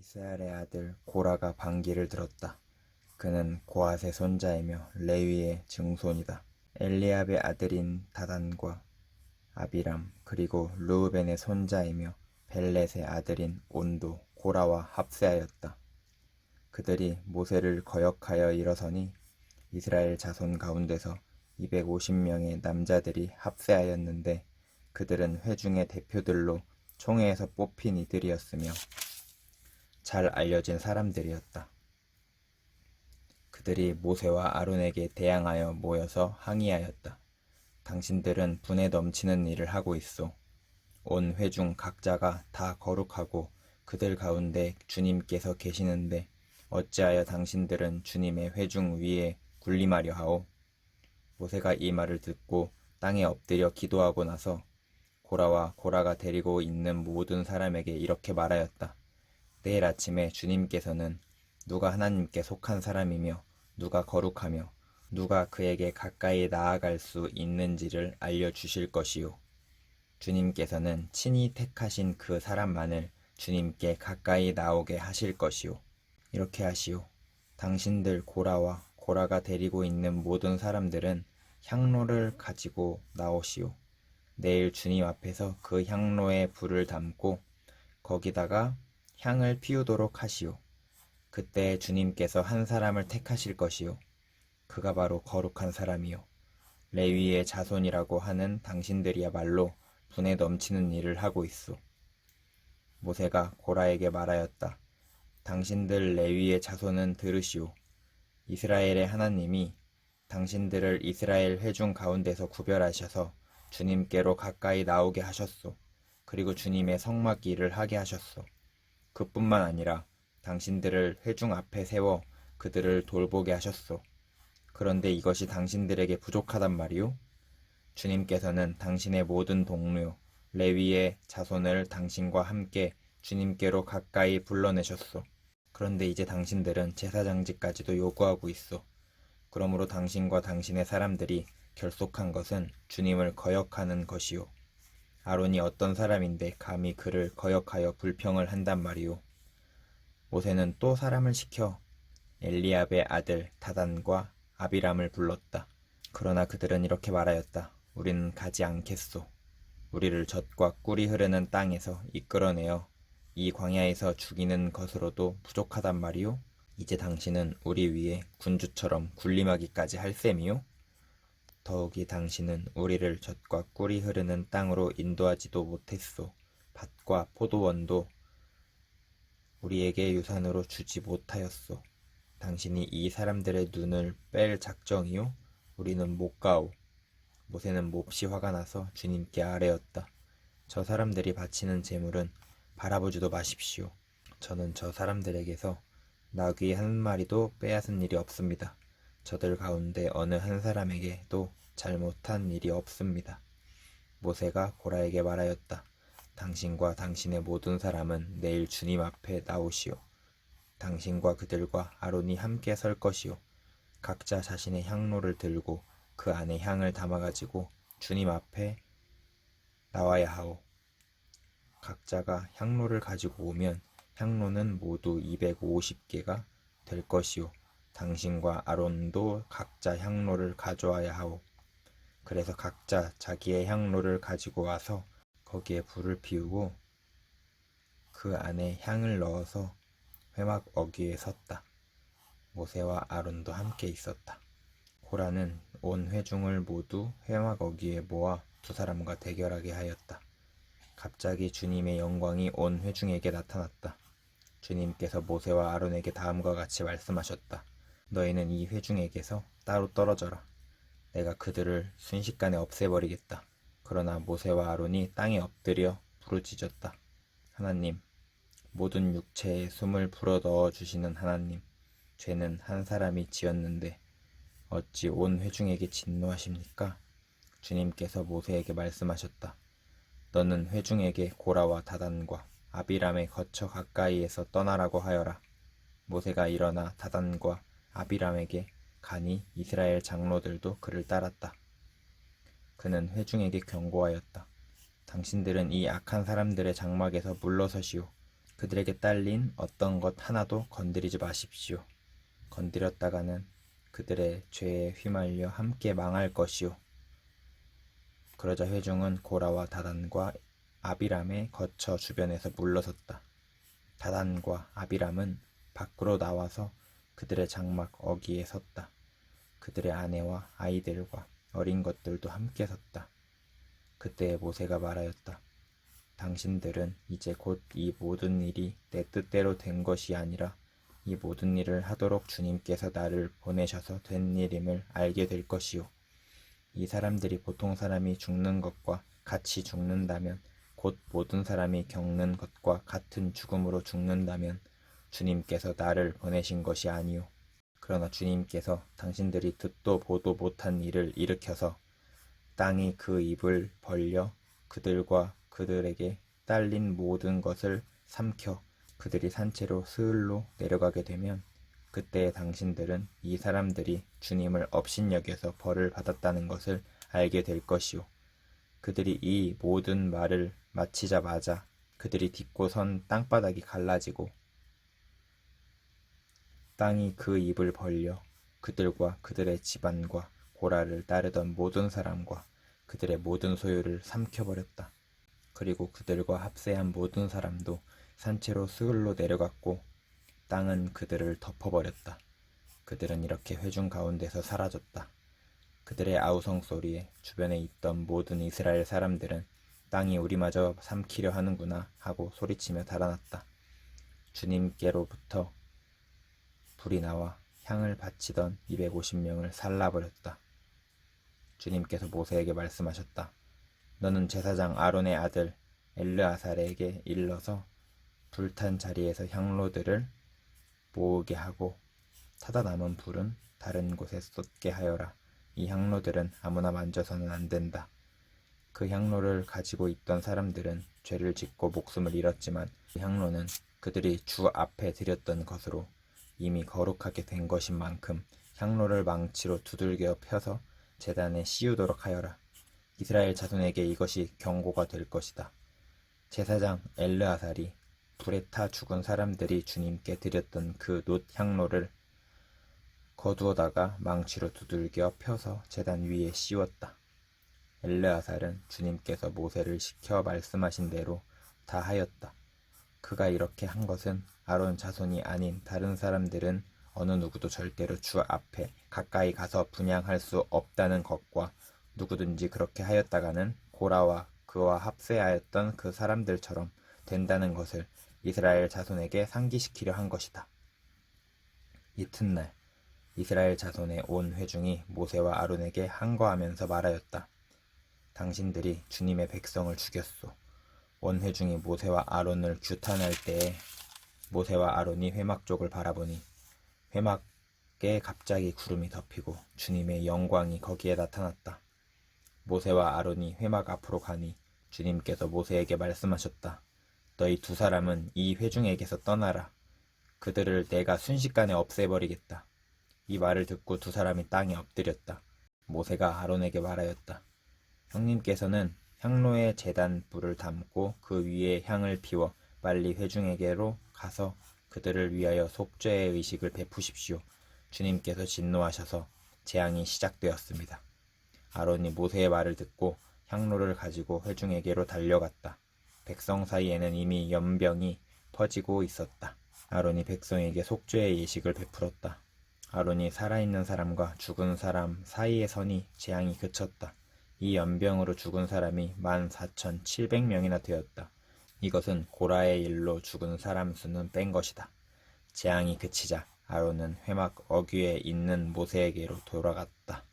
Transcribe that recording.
이스라엘의 아들 고라가 반기를 들었다. 그는 고핫의 손자이며 레위의 증손이다. 엘리압의 아들인 다단과 아비람 그리고 르우벤의 손자이며 벨렛의 아들인 온도 고라와 합세하였다. 그들이 모세를 거역하여 일어서니 이스라엘 자손 가운데서 250명의 남자들이 합세하였는데 그들은 회중의 대표들로 총회에서 뽑힌 이들이었으며 잘 알려진 사람들이었다. 그들이 모세와 아론에게 대항하여 모여서 항의하였다. 당신들은 분에 넘치는 일을 하고 있소. 온 회중 각자가 다 거룩하고 그들 가운데 주님께서 계시는데 어찌하여 당신들은 주님의 회중 위에 군림하려 하오? 모세가 이 말을 듣고 땅에 엎드려 기도하고 나서 고라와 고라가 데리고 있는 모든 사람에게 이렇게 말하였다. 내일 아침에 주님께서는 누가 하나님께 속한 사람이며 누가 거룩하며 누가 그에게 가까이 나아갈 수 있는지를 알려주실 것이요. 주님께서는 친히 택하신 그 사람만을 주님께 가까이 나오게 하실 것이요. 이렇게 하시오. 당신들 고라와 고라가 데리고 있는 모든 사람들은 향로를 가지고 나오시오. 내일 주님 앞에서 그 향로에 불을 담고 거기다가 향을 피우도록 하시오. 그때 주님께서 한 사람을 택하실 것이요. 그가 바로 거룩한 사람이요. 레위의 자손이라고 하는 당신들이야말로 분에 넘치는 일을 하고 있소. 모세가 고라에게 말하였다. 당신들 레위의 자손은 들으시오. 이스라엘의 하나님이 당신들을 이스라엘 회중 가운데서 구별하셔서 주님께로 가까이 나오게 하셨소. 그리고 주님의 성막 일을 하게 하셨소. 그뿐만 아니라 당신들을 회중 앞에 세워 그들을 돌보게 하셨소. 그런데 이것이 당신들에게 부족하단 말이오? 주님께서는 당신의 모든 동료 레위의 자손을 당신과 함께 주님께로 가까이 불러내셨소. 그런데 이제 당신들은 제사장직까지도 요구하고 있소. 그러므로 당신과 당신의 사람들이 결속한 것은 주님을 거역하는 것이요. 아론이 어떤 사람인데 감히 그를 거역하여 불평을 한단 말이오. 모세는 또 사람을 시켜 엘리압의 아들 다단과 아비람을 불렀다. 그러나 그들은 이렇게 말하였다. 우리는 가지 않겠소. 우리를 젖과 꿀이 흐르는 땅에서 이끌어내어 이 광야에서 죽이는 것으로도 부족하단 말이오? 이제 당신은 우리 위에 군주처럼 군림하기까지 할 셈이요? 더욱이 당신은 우리를 젖과 꿀이 흐르는 땅으로 인도하지도 못했소. 밭과 포도원도 우리에게 유산으로 주지 못하였소. 당신이 이 사람들의 눈을 뺄 작정이요? 우리는 못 가오. 모세는 몹시 화가 나서 주님께 아뢰었다. 저 사람들이 바치는 제물은 바라보지도 마십시오. 저는 저 사람들에게서 나귀 한 마리도 빼앗은 일이 없습니다. 저들 가운데 어느 한 사람에게도 잘못한 일이 없습니다. 모세가 고라에게 말하였다. 당신과 당신의 모든 사람은 내일 주님 앞에 나오시오. 당신과 그들과 아론이 함께 설 것이요. 각자 자신의 향로를 들고 그 안에 향을 담아가지고 주님 앞에 나와야 하오. 각자가 향로를 가지고 오면 향로는 모두 250개가 될 것이요. 당신과 아론도 각자 향로를 가져와야 하오. 그래서 각자 자기의 향로를 가지고 와서 거기에 불을 피우고 그 안에 향을 넣어서 회막 어귀에 섰다. 모세와 아론도 함께 있었다. 고라는 온 회중을 모두 회막 어귀에 모아 두 사람과 대결하게 하였다. 갑자기 주님의 영광이 온 회중에게 나타났다. 주님께서 모세와 아론에게 다음과 같이 말씀하셨다. 너희는 이 회중에게서 따로 떨어져라. 내가 그들을 순식간에 없애버리겠다. 그러나 모세와 아론이 땅에 엎드려 부르짖었다. 하나님, 모든 육체에 숨을 불어넣어 주시는 하나님, 죄는 한 사람이 지었는데 어찌 온 회중에게 진노하십니까? 주님께서 모세에게 말씀하셨다. 너는 회중에게 고라와 다단과 아비람에 거쳐 가까이에서 떠나라고 하여라. 모세가 일어나 다단과 아비람에게 가니 이스라엘 장로들도 그를 따랐다. 그는 회중에게 경고하였다. 당신들은 이 악한 사람들의 장막에서 물러서시오. 그들에게 딸린 어떤 것 하나도 건드리지 마십시오. 건드렸다가는 그들의 죄에 휘말려 함께 망할 것이오. 그러자 회중은 고라와 다단과 아비람에 거쳐 주변에서 물러섰다. 다단과 아비람은 밖으로 나와서 그들의 장막 어귀에 섰다. 그들의 아내와 아이들과 어린 것들도 함께 섰다. 그때 모세가 말하였다. 당신들은 이제 곧 이 모든 일이 내 뜻대로 된 것이 아니라 이 모든 일을 하도록 주님께서 나를 보내셔서 된 일임을 알게 될 것이요. 이 사람들이 보통 사람이 죽는 것과 같이 죽는다면, 곧 모든 사람이 겪는 것과 같은 죽음으로 죽는다면 주님께서 나를 보내신 것이 아니요. 그러나 주님께서 당신들이 듣도 보도 못한 일을 일으켜서 땅이 그 입을 벌려 그들과 그들에게 딸린 모든 것을 삼켜 그들이 산채로 스을로 내려가게 되면, 그때 당신들은 이 사람들이 주님을 업신여겨서 벌을 받았다는 것을 알게 될 것이요. 그들이 이 모든 말을 마치자마자 그들이 딛고 선 땅바닥이 갈라지고 땅이 그 입을 벌려 그들과 그들의 집안과 고라를 따르던 모든 사람과 그들의 모든 소유를 삼켜버렸다. 그리고 그들과 합세한 모든 사람도 산채로 스을로 내려갔고 땅은 그들을 덮어버렸다. 그들은 이렇게 회중 가운데서 사라졌다. 그들의 아우성 소리에 주변에 있던 모든 이스라엘 사람들은 땅이 우리마저 삼키려 하는구나 하고 소리치며 달아났다. 주님께로부터 불이 나와 향을 바치던 250명을 살라버렸다. 주님께서 모세에게 말씀하셨다. 너는 제사장 아론의 아들 엘르아살에게 일러서 불탄 자리에서 향로들을 모으게 하고 타다 남은 불은 다른 곳에 쏟게 하여라. 이 향로들은 아무나 만져서는 안 된다. 그 향로를 가지고 있던 사람들은 죄를 짓고 목숨을 잃었지만 그 향로는 그들이 주 앞에 드렸던 것으로 이미 거룩하게 된 것인 만큼 향로를 망치로 두들겨 펴서 제단에 씌우도록 하여라. 이스라엘 자손에게 이것이 경고가 될 것이다. 제사장 엘르아살이 불에 타 죽은 사람들이 주님께 드렸던 그 놋 향로를 거두어다가 망치로 두들겨 펴서 제단 위에 씌웠다. 엘르아살은 주님께서 모세를 시켜 말씀하신 대로 다 하였다. 그가 이렇게 한 것은 아론 자손이 아닌 다른 사람들은 어느 누구도 절대로 주 앞에 가까이 가서 분향할 수 없다는 것과 누구든지 그렇게 하였다가는 고라와 그와 합세하였던 그 사람들처럼 된다는 것을 이스라엘 자손에게 상기시키려 한 것이다. 이튿날 이스라엘 자손의 온 회중이 모세와 아론에게 항거하면서 말하였다. 당신들이 주님의 백성을 죽였소. 온 회중이 모세와 아론을 규탄할 때에 모세와 아론이 회막 쪽을 바라보니 회막에 갑자기 구름이 덮이고 주님의 영광이 거기에 나타났다. 모세와 아론이 회막 앞으로 가니 주님께서 모세에게 말씀하셨다. 너희 두 사람은 이 회중에게서 떠나라. 그들을 내가 순식간에 없애버리겠다. 이 말을 듣고 두 사람이 땅에 엎드렸다. 모세가 아론에게 말하였다. 형님께서는 향로에 제단 불을 담고 그 위에 향을 피워 빨리 회중에게로 가서 그들을 위하여 속죄의 의식을 베푸십시오. 주님께서 진노하셔서 재앙이 시작되었습니다. 아론이 모세의 말을 듣고 향로를 가지고 회중에게로 달려갔다. 백성 사이에는 이미 연병이 퍼지고 있었다. 아론이 백성에게 속죄의 예식을 베풀었다. 아론이 살아있는 사람과 죽은 사람 사이에 서니 재앙이 그쳤다. 이 연병으로 죽은 사람이 14,700명이나 되었다. 이것은 고라의 일로 죽은 사람 수는 뺀 것이다. 재앙이 그치자 아론은 회막 어귀에 있는 모세에게로 돌아갔다.